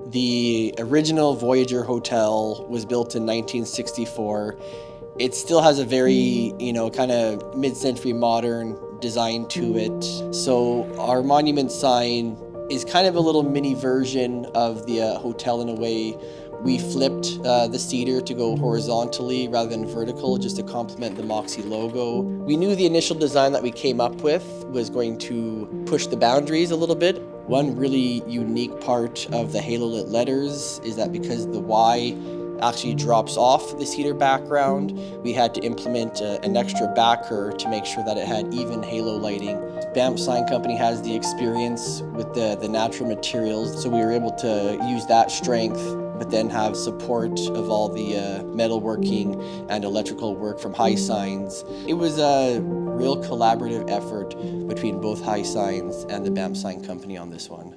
The original Voyager Hotel was built in 1964. It still has a very, kind of mid-century modern design to it. So our monument sign is kind of a little mini version of the hotel in a way. We flipped the cedar to go horizontally rather than vertical, just to complement the Moxy logo. We knew the initial design that we came up with was going to push the boundaries a little bit. One really unique part of the halo lit letters is that because the Y actually drops off the cedar background, we had to implement an extra backer to make sure that it had even halo lighting. Banff Sign Company has the experience with the natural materials, so we were able to use that strength, but then have support of all the metalworking and electrical work from High Signs. It was a real collaborative effort between both High Signs and the Banff Sign Company on this one.